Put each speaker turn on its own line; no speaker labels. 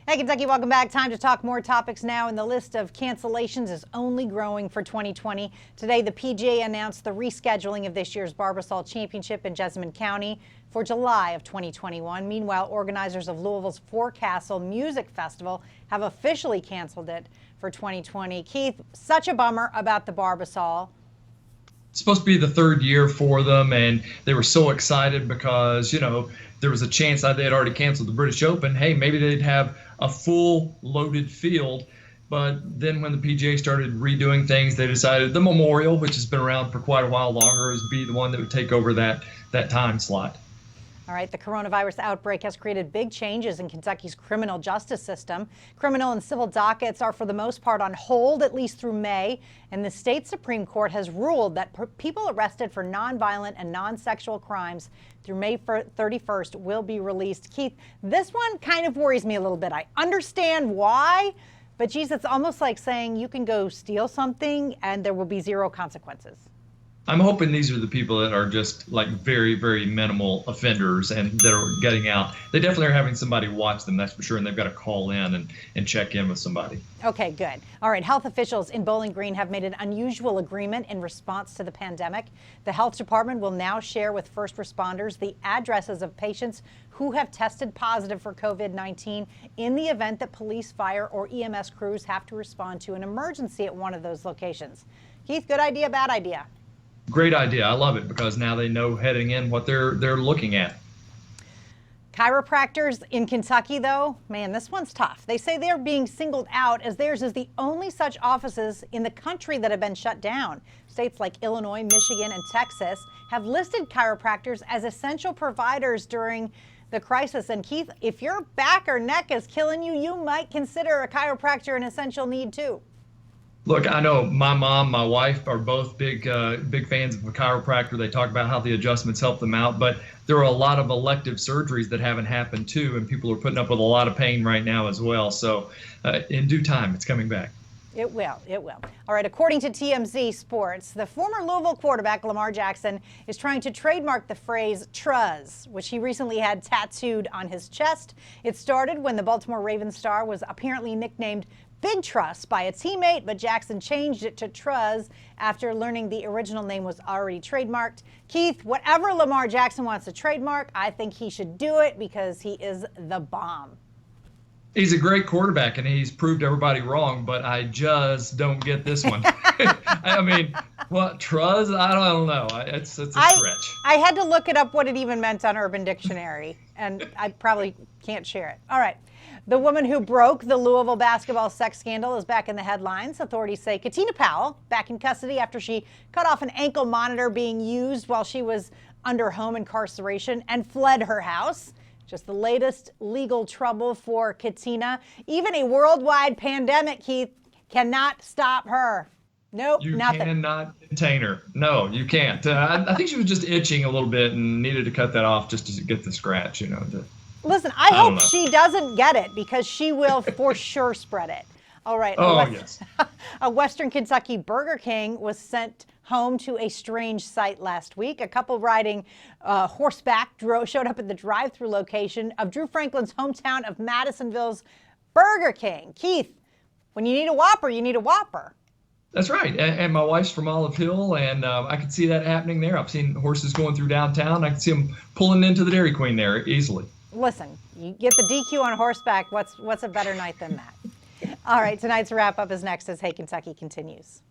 Hey, Kentucky, welcome back. Time to talk more topics now, and the list of cancellations is only growing for 2020. Today, the PGA announced the rescheduling of this year's Barbasol Championship in Jessamine County for July of 2021. Meanwhile, organizers of Louisville's Forecastle Music Festival have officially canceled it for 2020. Keith, such a bummer about the Barbasol.
It's supposed to be the third year for them, and they were so excited because, there was a chance that they had already canceled the British Open. Hey, maybe they'd have a full loaded field. But then when the PGA started redoing things, they decided the Memorial, which has been around for quite a while longer, is be the one that would take over that time slot.
All right, the coronavirus outbreak has created big changes in Kentucky's criminal justice system. Criminal and civil dockets are for the most part on hold, at least through May. And the state Supreme Court has ruled that people arrested for nonviolent and non-sexual crimes through May 31st will be released. Keith, this one kind of worries me a little bit. I understand why, but geez, it's almost like saying you can go steal something and there will be zero consequences.
I'm hoping these are the people that are just like very, very minimal offenders and that are getting out. They definitely are having somebody watch them, that's for sure, and they've got to call in and check in with somebody.
Okay, good. All right, health officials in Bowling Green have made an unusual agreement in response to the pandemic. The health department will now share with first responders the addresses of patients who have tested positive for COVID-19 in the event that police, fire, or EMS crews have to respond to an emergency at one of those locations. Keith, good idea, bad idea?
Great idea. I love it because now they know heading in what they're looking at.
Chiropractors in Kentucky, though, man, this one's tough. They say they're being singled out as theirs is the only such offices in the country that have been shut down. States like Illinois, Michigan, and Texas have listed chiropractors as essential providers during the crisis. And Keith, if your back or neck is killing you, you might consider a chiropractor an essential need too.
Look, I know my mom, my wife are both big fans of a chiropractor. They talk about how the adjustments help them out, but there are a lot of elective surgeries that haven't happened too, and people are putting up with a lot of pain right now as well. So in due time, it's coming back.
It will. It will. All right. According to TMZ Sports, the former Louisville quarterback Lamar Jackson is trying to trademark the phrase "truz," which he recently had tattooed on his chest. It started when the Baltimore Ravens star was apparently nicknamed Big Trust by a teammate, but Jackson changed it to Truz after learning the original name was already trademarked. Keith, whatever Lamar Jackson wants to trademark, I think he should do it because he is the bomb.
He's a great quarterback, and he's proved everybody wrong, but I just don't get this one. I mean, what, Truz? I don't know. It's a stretch.
I had to look it up what it even meant on Urban Dictionary, and I probably can't share it. All right. The woman who broke the Louisville basketball sex scandal is back in the headlines. Authorities say Katina Powell back in custody after she cut off an ankle monitor being used while she was under home incarceration and fled her house. Just the latest legal trouble for Katina. Even a worldwide pandemic, Keith, cannot stop her. Nope, nothing.
You cannot contain her. No, you can't. I think she was just itching a little bit and needed to cut that off just to get the scratch,
Listen, I hope she doesn't get it because she will for sure spread it. All right.
Yes.
A Western Kentucky Burger King was sent home to a strange sight last week. A couple riding horseback showed up at the drive-thru location of Drew Franklin's hometown of Madisonville's Burger King. Keith, when you need a Whopper, you need a Whopper.
That's right. And my wife's from Olive Hill, and I could see that happening there. I've seen horses going through downtown. I can see them pulling into the Dairy Queen there easily.
Listen, you get the DQ on horseback. What's a better night than that? All right, tonight's wrap-up is next as Hey Kentucky continues.